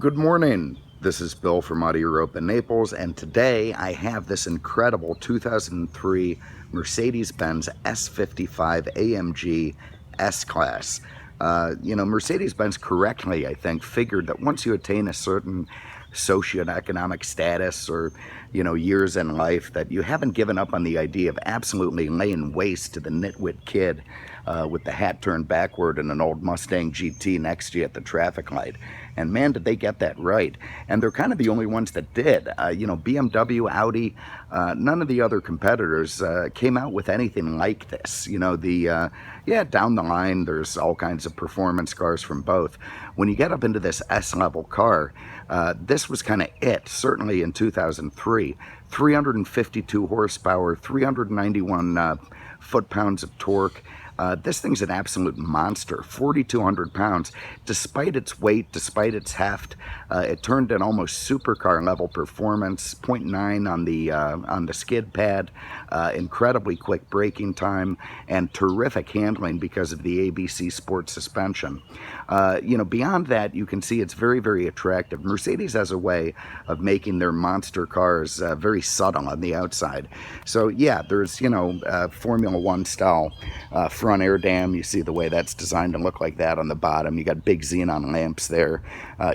Good morning. This is Bill from Europa, Naples, and today I have this incredible 2003 Mercedes-Benz S55 AMG S-Class. Mercedes-Benz correctly, I think, figured that once you attain a certain socioeconomic status or, years in life, that you haven't given up on the idea of absolutely laying waste to the nitwit kid with the hat turned backward and an old Mustang GT next to you at the traffic light. And man, did they get that right. And they're kind of the only ones that did. BMW, Audi, none of the other competitors came out with anything like this. Down the line, there's all kinds of performance cars from both. When you get up into this S-level car, this was kind of it, certainly in 2003. 352 horsepower, 391 foot-pounds of torque. This thing's an absolute monster, 4,200 pounds. Despite its weight, despite its heft, it turned in almost supercar level performance, 0.9 on the skid pad, incredibly quick braking time, and terrific handling because of the ABC Sport suspension. Beyond that, you can see it's very, very attractive. Mercedes has a way of making their monster cars very subtle on the outside. So yeah, there's, Formula One style front air dam. You see the way that's designed to look like that on the bottom. You got big xenon lamps there.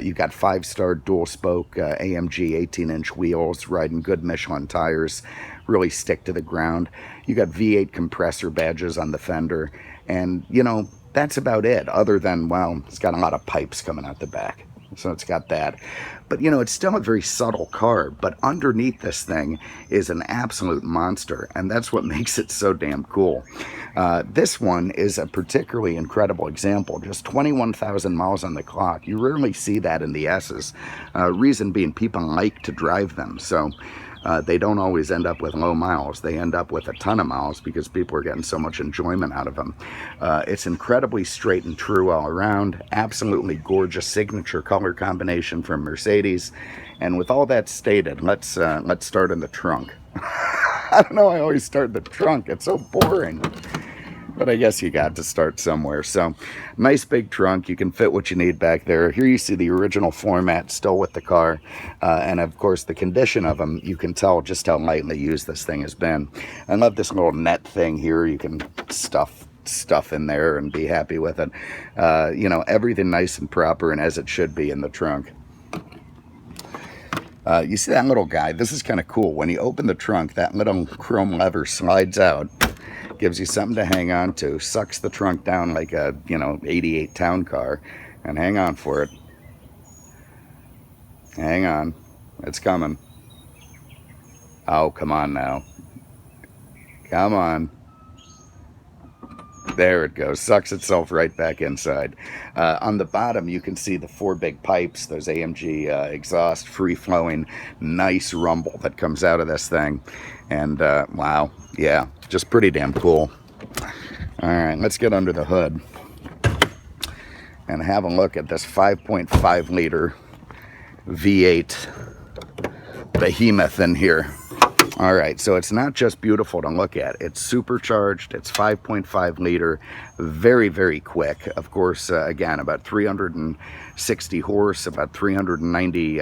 You've got 5-star dual spoke AMG 18-inch wheels, riding good Michelin tires, really stick to the ground. You got V8 compressor badges on the fender, and that's about it, other than, well, it's got a lot of pipes coming out the back. So it's got that. But, it's still a very subtle car. But underneath this thing is an absolute monster. And that's what makes it so damn cool. This one is a particularly incredible example. Just 21,000 miles on the clock. You rarely see that in the S's. Reason being, people like to drive them. So they don't always end up with low miles. They end up with a ton of miles because people are getting so much enjoyment out of them. It's incredibly straight and true all around. Absolutely gorgeous signature color combination from Mercedes. And with all that stated, let's start in the trunk. I don't know, I always start in the trunk. It's so boring. But I guess you got to start somewhere. So, nice big trunk. You can fit what you need back there. Here you see the original floor mat still with the car. And of course, the condition of them, you can tell just how lightly used this thing has been. I love this little net thing here. You can stuff in there and be happy with it. Everything nice and proper and as it should be in the trunk. You see that little guy? This is kind of cool. When you open the trunk, that little chrome lever slides out. Gives you something to hang on to, sucks the trunk down like a, 88 town car, and hang on for it. Hang on. It's coming. Oh, come on now. Come on. There it goes. Sucks itself right back inside. On the bottom, you can see the 4 big pipes, those AMG exhaust, free-flowing, nice rumble that comes out of this thing. And, wow, yeah, just pretty damn cool. All right, let's get under the hood and have a look at this 5.5-liter V8 behemoth in here. All right, so it's not just beautiful to look at. It's supercharged. It's 5.5 liter, very, very quick. Of course, again, about 360 horse, about 390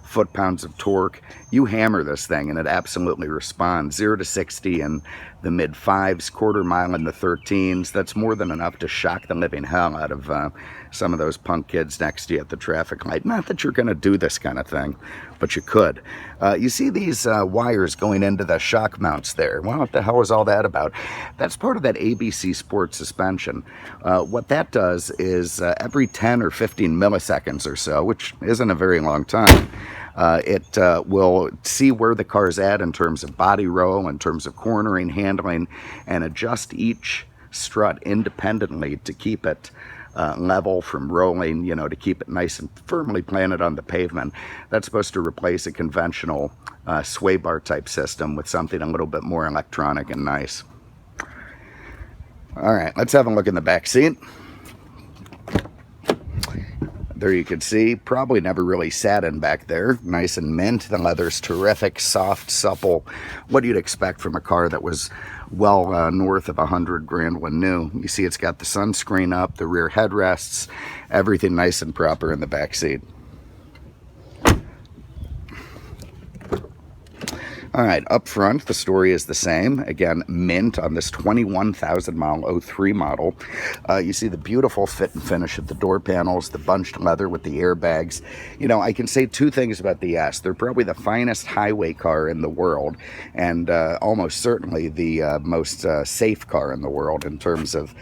foot-pounds of torque. You hammer this thing and it absolutely responds. 0 to 60 in the mid-5s, quarter mile in the 13s. That's more than enough to shock the living hell out of some of those punk kids next to you at the traffic light. Not that you're going to do this kind of thing, but you could. You see these wires going into the shock mounts there. Well, what the hell is all that about? That's part of that ABC Sport suspension. What that does is every 10 or 15 milliseconds or so, which isn't a very long time, it will see where the car's at in terms of body roll, in terms of cornering, handling, and adjust each strut independently to keep it level from rolling, to keep it nice and firmly planted on the pavement. That's supposed to replace a conventional sway bar type system with something a little bit more electronic and nice. All right, let's have a look in the back seat. There you can see, probably never really sat in back there. Nice and mint. The leather's terrific, soft, supple. What you'd expect from a car that was well north of 100 grand when new. You see it's got the sunscreen up, the rear headrests, everything nice and proper in the back seat. All right, up front, the story is the same. Again, mint on this 21,000 mile 03 model. You see the beautiful fit and finish of the door panels, the bunched leather with the airbags. You know, I can say two things about the S. They're probably the finest highway car in the world, and almost certainly the most safe car in the world in terms of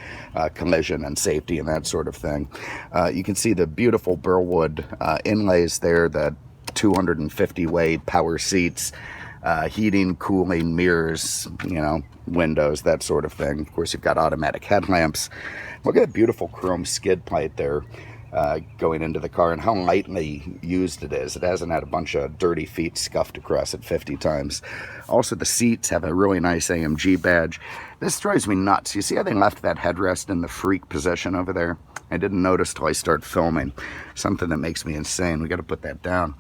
collision and safety and that sort of thing. You can see the beautiful burlwood inlays there, the 250 weight power seats, heating, cooling, mirrors, you know, windows, that sort of thing. Of course, you've got automatic headlamps. Look at that beautiful chrome skid plate there going into the car, and how lightly used it is. It hasn't had a bunch of dirty feet scuffed across it 50 times. Also, the seats have a really nice AMG badge. This drives me nuts. You see how they left that headrest in the freak position over there? I didn't notice till I start filming. Something that makes me insane. We got to put that down.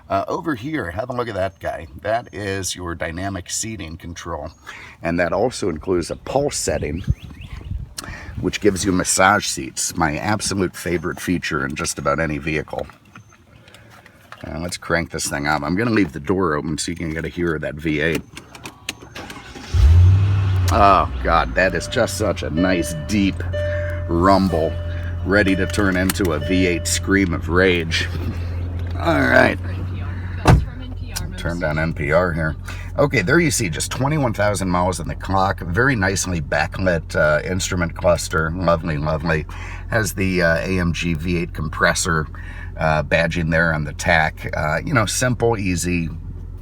Over here, have a look at that guy. That is your dynamic seating control. And that also includes a pulse setting, which gives you massage seats. My absolute favorite feature in just about any vehicle. Let's crank this thing up. I'm going to leave the door open so you can get a hear of that V8. Oh, God, that is just such a nice, deep rumble, ready to turn into a V8 scream of rage. All right. Turn down NPR here. Okay, there you see just 21,000 miles on the clock. Very nicely backlit instrument cluster. Lovely, lovely. Has the AMG V8 compressor badging there on the tack. You know, simple, easy.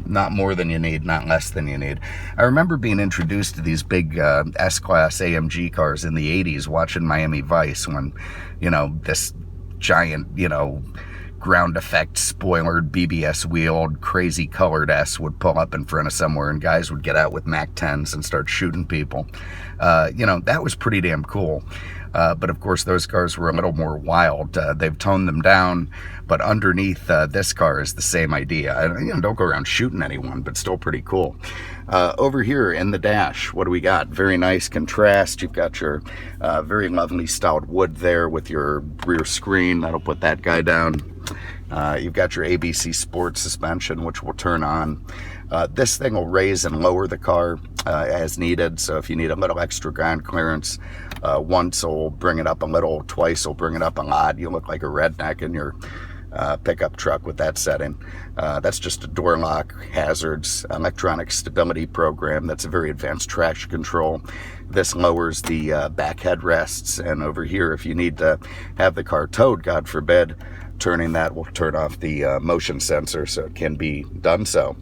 Not more than you need, not less than you need. I remember being introduced to these big S-Class AMG cars in the 80s, watching Miami Vice when, you know, this giant, you know, ground effect spoilered, BBS wheeled, crazy colored S would pull up in front of somewhere and guys would get out with Mac 10s and start shooting people. You know, that was pretty damn cool. But of course, those cars were a little more wild. They've toned them down, but underneath this car is the same idea. You know, don't go around shooting anyone, but still pretty cool. Over here in the dash, what do we got? Very nice contrast. You've got your very lovely styled wood there with your rear screen. That'll put that guy down. You've got your ABC Sport suspension, which will turn on. This thing will raise and lower the car as needed. So if you need a little extra ground clearance, once will bring it up a little, twice will bring it up a lot. You look like a redneck in your pickup truck with that setting. That's just a door lock, hazards, electronic stability program. That's a very advanced traction control. This lowers the back headrests. And over here, if you need to have the car towed, God forbid, turning that will turn off the motion sensor, so it can be done so.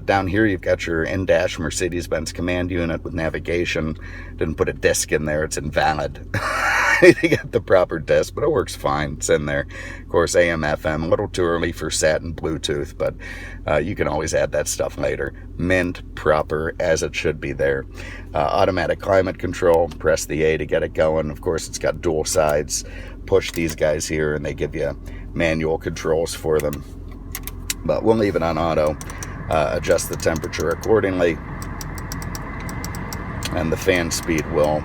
Down here, you've got your in-dash Mercedes-Benz command unit with navigation. Didn't put a disc in there. It's invalid. You get the proper disc, but it works fine. It's in there. Of course, AM, FM, a little too early for SAT and Bluetooth, but you can always add that stuff later. Mint, proper, as it should be there. Automatic climate control. Press the A to get it going. Of course, it's got dual sides. Push these guys here, and they give you manual controls for them. But we'll leave it on auto. Adjust the temperature accordingly. And the fan speed will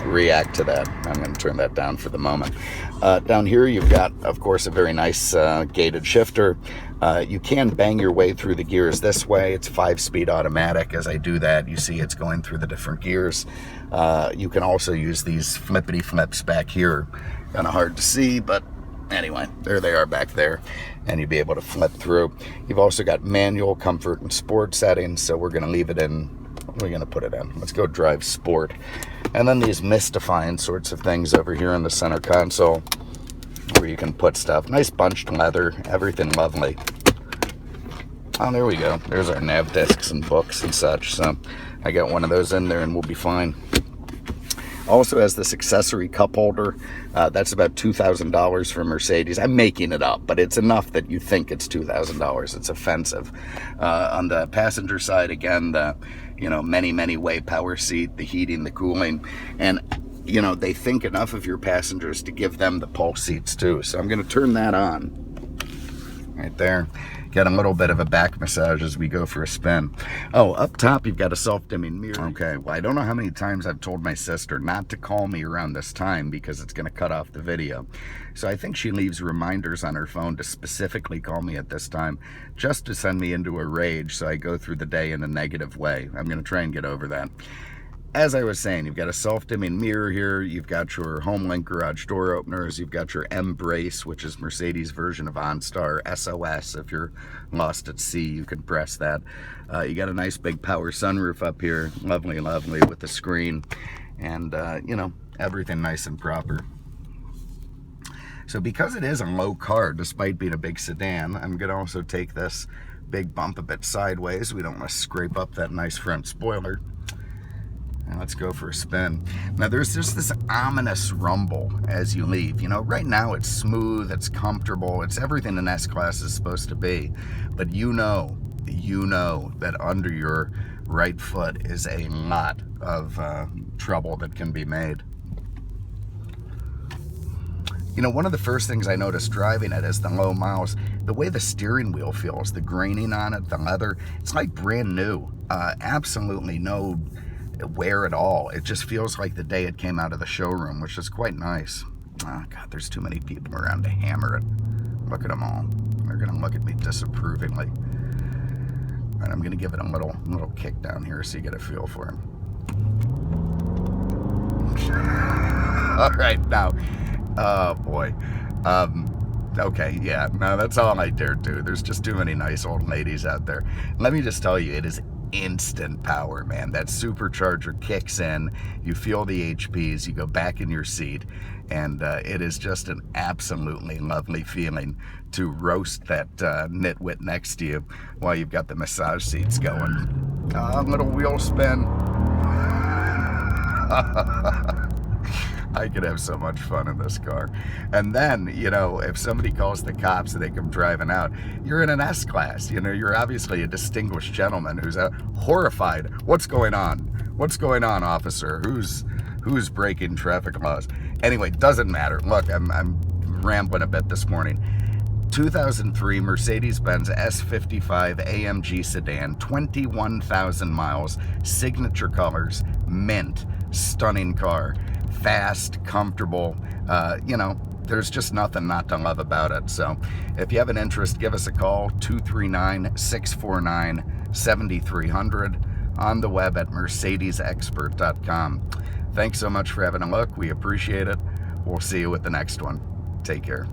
react to that. I'm going to turn that down for the moment. Down here you've got, of course, a very nice gated shifter. You can bang your way through the gears this way. It's 5-speed automatic. As I do that, you see it's going through the different gears. You can also use these flippity flips back here. Kind of hard to see, but anyway, there they are back there, and you'll be able to flip through. You've also got manual, comfort, and sport settings, so we're going to leave it in. What are we going to put it in? Let's go drive sport. And then these misdefined sorts of things over here in the center console where you can put stuff. Nice bunched leather, everything lovely. Oh, there we go. There's our nav discs and books and such, so I got one of those in there and we'll be fine. Also has this accessory cup holder. That's about $2,000 for Mercedes. I'm making it up, but it's enough that you think it's $2,000. It's offensive. On the passenger side, again, the many way power seat, the heating, the cooling, and they think enough of your passengers to give them the pulse seats too. So I'm going to turn that on right there. get a little bit of a back massage as we go for a spin. Oh, up top you've got a self-dimming mirror. Okay, well, I don't know how many times I've told my sister not to call me around this time because it's going to cut off the video. So I think she leaves reminders on her phone to specifically call me at this time, just to send me into a rage so I go through the day in a negative way. I'm going to try and get over that. As I was saying, you've got a self-dimming mirror here, you've got your HomeLink garage door openers, you've got your M-Brace, which is Mercedes' version of OnStar, SOS. If you're lost at sea, you can press that. You got a nice big power sunroof up here, lovely, lovely, with the screen, and, you know, everything nice and proper. So because it is a low car, despite being a big sedan, I'm going to also take this big bump a bit sideways. We don't want to scrape up that nice front spoiler. And let's go for a spin. Now there's just this ominous rumble as you leave. You know, right now it's smooth, it's comfortable, it's everything an S-Class is supposed to be. But you know that under your right foot is a lot of trouble that can be made. You know, one of the first things I noticed driving it is the low miles, the way the steering wheel feels, the graining on it, the leather, it's like brand new. Absolutely no wear at all. It just feels like the day it came out of the showroom, which is quite nice. Oh God, there's too many people around to hammer it. Look at them all. They're gonna look at me disapprovingly. And I'm gonna give it a little kick down here so you get a feel for him. All right, now, oh boy. Okay, yeah, no, that's all I dare do. There's just too many nice old ladies out there. Let me just tell you, it is instant power, man. That supercharger kicks in, you feel the HPs, you go back in your seat, and it is just an absolutely lovely feeling to roast that nitwit next to you while you've got the massage seats going. Little wheel spin. I could have so much fun in this car. And then, you know, if somebody calls the cops and they come driving out, you're in an S-Class. You know, you're obviously a distinguished gentleman who's horrified. What's going on? What's going on, officer? Who's breaking traffic laws? Anyway, doesn't matter. Look, I'm rambling a bit this morning. 2003 Mercedes-Benz S55 AMG Sedan, 21,000 miles, signature colors, mint, stunning car. Fast, comfortable, you know, there's just nothing not to love about it. So if you have an interest, give us a call, 239-649-7300, on the web at mercedesexpert.com. Thanks so much for having a look. We appreciate it. We'll see you with the next one. Take care.